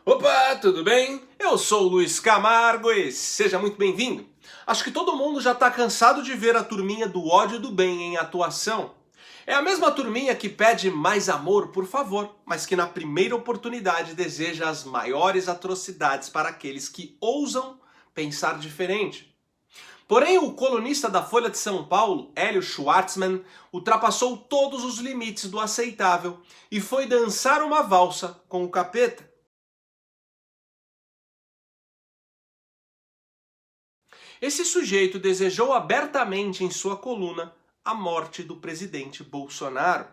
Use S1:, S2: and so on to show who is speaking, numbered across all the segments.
S1: Opa, tudo bem? Eu sou o Luiz Camargo e seja muito bem-vindo. Acho que todo mundo já está cansado de ver a turminha do ódio do bem em atuação. É a mesma turminha que pede mais amor, por favor, mas que na primeira oportunidade deseja as maiores atrocidades para aqueles que ousam pensar diferente. Porém, o colunista da Folha de São Paulo, Hélio Schwartzman, ultrapassou todos os limites do aceitável e foi dançar uma valsa com o capeta. Esse sujeito desejou abertamente em sua coluna a morte do presidente Bolsonaro.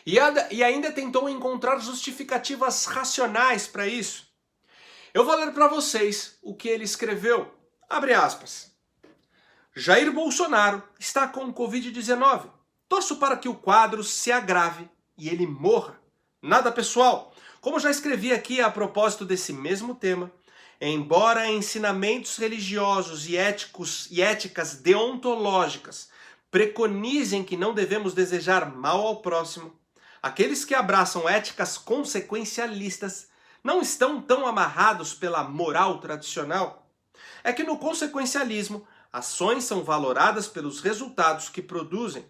S1: E ainda tentou encontrar justificativas racionais para isso. Eu vou ler para vocês o que ele escreveu. Abre aspas. Jair Bolsonaro está com Covid-19. Torço para que o quadro se agrave e ele morra. Nada pessoal. Como já escrevi aqui a propósito desse mesmo tema, embora ensinamentos religiosos e éticas deontológicas preconizem que não devemos desejar mal ao próximo, aqueles que abraçam éticas consequencialistas não estão tão amarrados pela moral tradicional. É que no consequencialismo, ações são valoradas pelos resultados que produzem.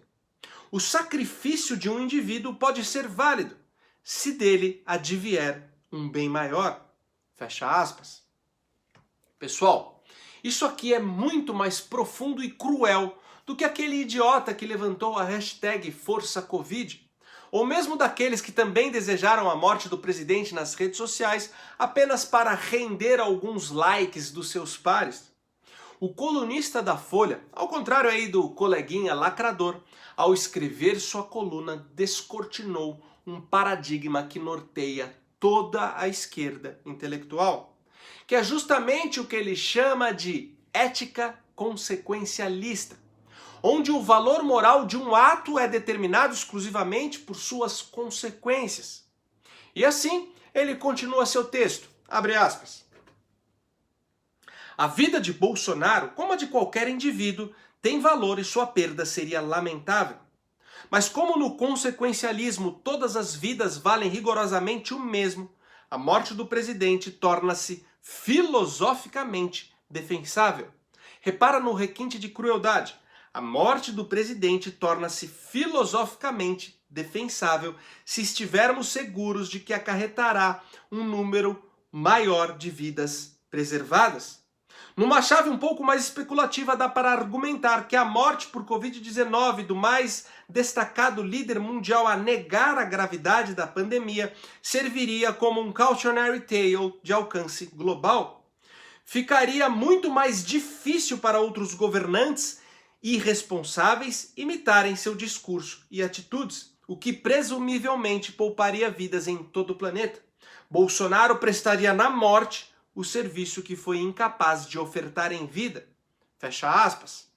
S1: O sacrifício de um indivíduo pode ser válido, se dele advier um bem maior. Fecha aspas. Pessoal, isso aqui é muito mais profundo e cruel do que aquele idiota que levantou a hashtag ForçaCovid, ou mesmo daqueles que também desejaram a morte do presidente nas redes sociais apenas para render alguns likes dos seus pares. O colunista da Folha, ao contrário aí do coleguinha lacrador, ao escrever sua coluna, descortinou um paradigma que norteia toda a esquerda intelectual, que é justamente o que ele chama de ética consequencialista, onde o valor moral de um ato é determinado exclusivamente por suas consequências. E assim, ele continua seu texto, abre aspas. A vida de Bolsonaro, como a de qualquer indivíduo, tem valor e sua perda seria lamentável. Mas como no consequencialismo todas as vidas valem rigorosamente o mesmo, a morte do presidente torna-se filosoficamente defensável. Repara no requinte de crueldade. A morte do presidente torna-se filosoficamente defensável se estivermos seguros de que acarretará um número maior de vidas preservadas. Numa chave um pouco mais especulativa, dá para argumentar que a morte por Covid-19 do mais destacado líder mundial a negar a gravidade da pandemia serviria como um cautionary tale de alcance global. Ficaria muito mais difícil para outros governantes irresponsáveis imitarem seu discurso e atitudes, o que presumivelmente pouparia vidas em todo o planeta. Bolsonaro prestaria na morte o serviço que foi incapaz de ofertar em vida. Fecha aspas.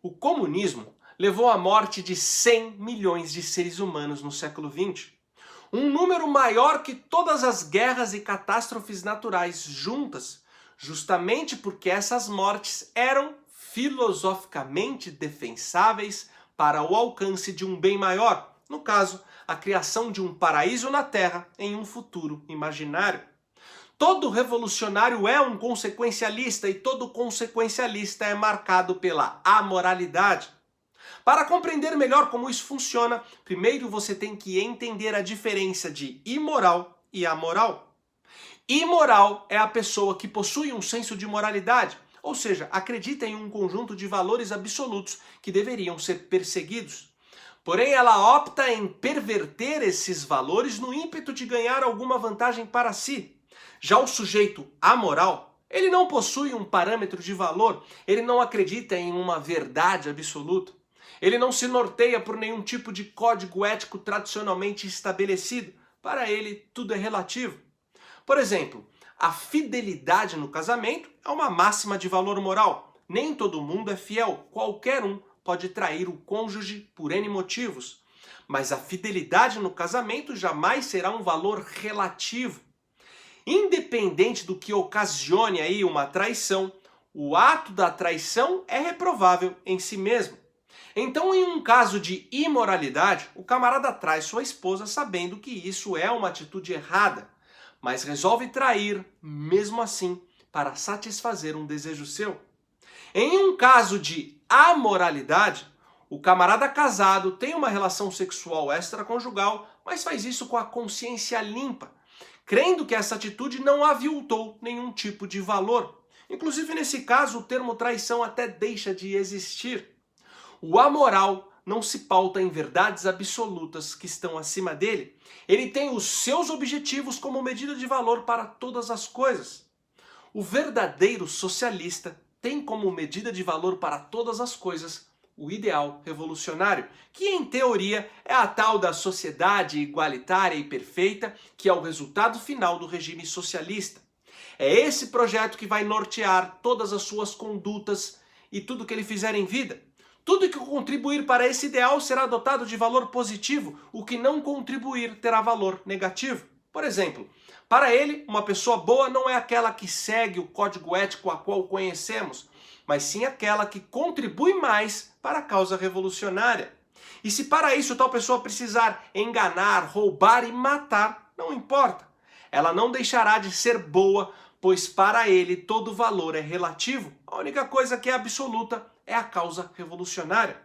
S1: O comunismo levou à morte de 100 milhões de seres humanos no século XX. Um número maior que todas as guerras e catástrofes naturais juntas, justamente porque essas mortes eram filosoficamente defensáveis para o alcance de um bem maior, no caso, a criação de um paraíso na Terra em um futuro imaginário. Todo revolucionário é um consequencialista e todo consequencialista é marcado pela amoralidade. Para compreender melhor como isso funciona, primeiro você tem que entender a diferença de imoral e amoral. Imoral é a pessoa que possui um senso de moralidade, ou seja, acredita em um conjunto de valores absolutos que deveriam ser perseguidos. Porém, ela opta em perverter esses valores no ímpeto de ganhar alguma vantagem para si. Já o sujeito amoral, ele não possui um parâmetro de valor, ele não acredita em uma verdade absoluta. Ele não se norteia por nenhum tipo de código ético tradicionalmente estabelecido. Para ele, tudo é relativo. Por exemplo, a fidelidade no casamento é uma máxima de valor moral. Nem todo mundo é fiel, qualquer um pode trair o cônjuge por N motivos. Mas a fidelidade no casamento jamais será um valor relativo. Independente do que ocasione aí uma traição, o ato da traição é reprovável em si mesmo. Então, em um caso de imoralidade, o camarada trai sua esposa sabendo que isso é uma atitude errada. mas resolve trair mesmo assim para satisfazer um desejo seu. Em um caso de amoralidade, o camarada casado tem uma relação sexual extraconjugal, mas faz isso com a consciência limpa, crendo que essa atitude não aviltou nenhum tipo de valor. Inclusive, nesse caso, o termo traição até deixa de existir. O amoral não se pauta em verdades absolutas que estão acima dele. Ele tem os seus objetivos como medida de valor para todas as coisas. O verdadeiro socialista tem como medida de valor para todas as coisas o ideal revolucionário, que em teoria é a tal da sociedade igualitária e perfeita, que é o resultado final do regime socialista. É esse projeto que vai nortear todas as suas condutas e tudo que ele fizer em vida. Tudo que contribuir para esse ideal será dotado de valor positivo, o que não contribuir terá valor negativo. Por exemplo, para ele, uma pessoa boa não é aquela que segue o código ético a qual conhecemos, mas sim aquela que contribui mais para a causa revolucionária. E se para isso tal pessoa precisar enganar, roubar e matar, não importa. Ela não deixará de ser boa, pois para ele todo valor é relativo. A única coisa que é absoluta é a causa revolucionária.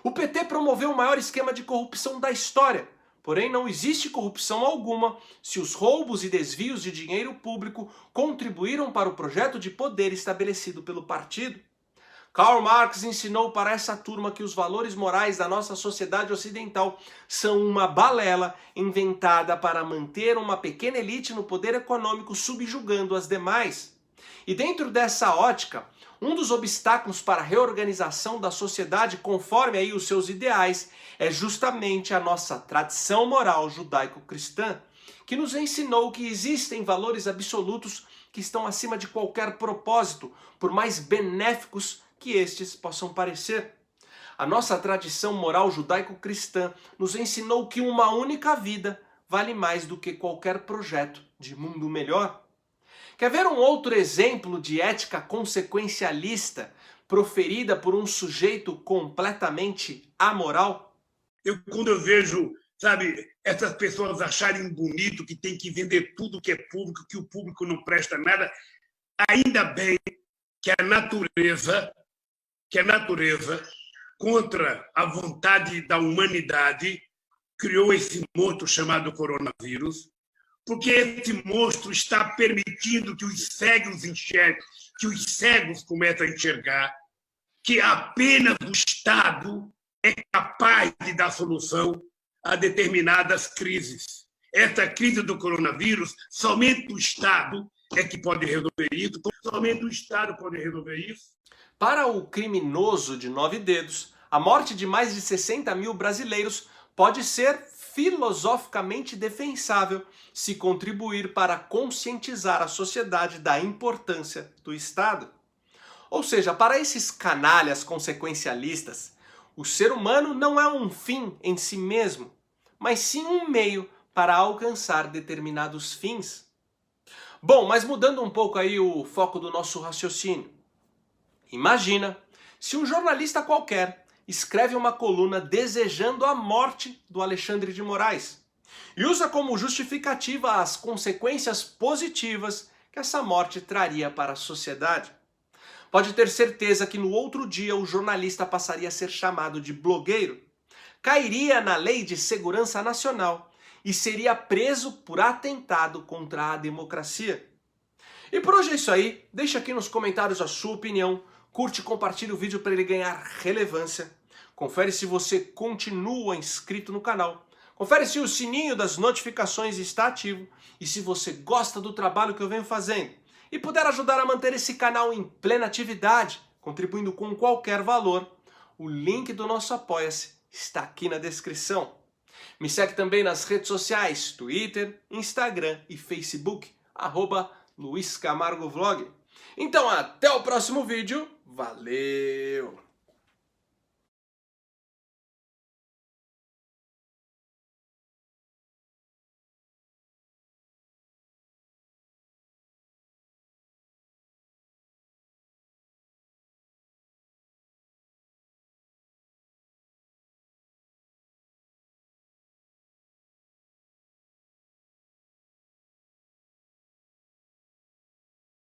S1: O PT promoveu o maior esquema de corrupção da história. Porém, não existe corrupção alguma se os roubos e desvios de dinheiro público contribuíram para o projeto de poder estabelecido pelo partido. Karl Marx ensinou para essa turma que os valores morais da nossa sociedade ocidental são uma balela inventada para manter uma pequena elite no poder econômico subjugando as demais. E dentro dessa ótica, um dos obstáculos para a reorganização da sociedade conforme aí os seus ideais é justamente a nossa tradição moral judaico-cristã, que nos ensinou que existem valores absolutos que estão acima de qualquer propósito, por mais benéficos que estes possam parecer. A nossa tradição moral judaico-cristã nos ensinou que uma única vida vale mais do que qualquer projeto de mundo melhor. Quer ver um outro exemplo de ética consequencialista proferida por um sujeito completamente amoral?
S2: Quando eu vejo, sabe, essas pessoas acharem bonito que tem que vender tudo que é público, que o público não presta nada, ainda bem que a natureza, contra a vontade da humanidade, criou esse monstro chamado coronavírus, porque esse monstro está permitindo que os cegos enxerguem, que os cegos comecem a enxergar que apenas o Estado é capaz de dar solução a determinadas crises. Essa crise do coronavírus, somente o Estado é que pode resolver isso, somente o Estado pode resolver isso.
S1: Para o criminoso de 9 dedos, a morte de mais de 60 mil brasileiros pode ser filosoficamente defensável se contribuir para conscientizar a sociedade da importância do Estado. Ou seja, para esses canalhas consequencialistas, o ser humano não é um fim em si mesmo, mas sim um meio para alcançar determinados fins. Bom, mas mudando um pouco aí o foco do nosso raciocínio. Imagina se um jornalista qualquer escreve uma coluna desejando a morte do Alexandre de Moraes e usa como justificativa as consequências positivas que essa morte traria para a sociedade. Pode ter certeza que no outro dia o jornalista passaria a ser chamado de blogueiro, cairia na Lei de Segurança Nacional e seria preso por atentado contra a democracia. E por hoje é isso aí. Deixa aqui nos comentários a sua opinião. Curte e compartilhe o vídeo para ele ganhar relevância. Confere se você continua inscrito no canal. Confere se o sininho das notificações está ativo e se você gosta do trabalho que eu venho fazendo. E puder ajudar a manter esse canal em plena atividade, contribuindo com qualquer valor, o link do nosso Apoia-se está aqui na descrição. Me segue também nas redes sociais, Twitter, Instagram e Facebook, @LuizCamargoVlog. Então até o próximo vídeo, valeu!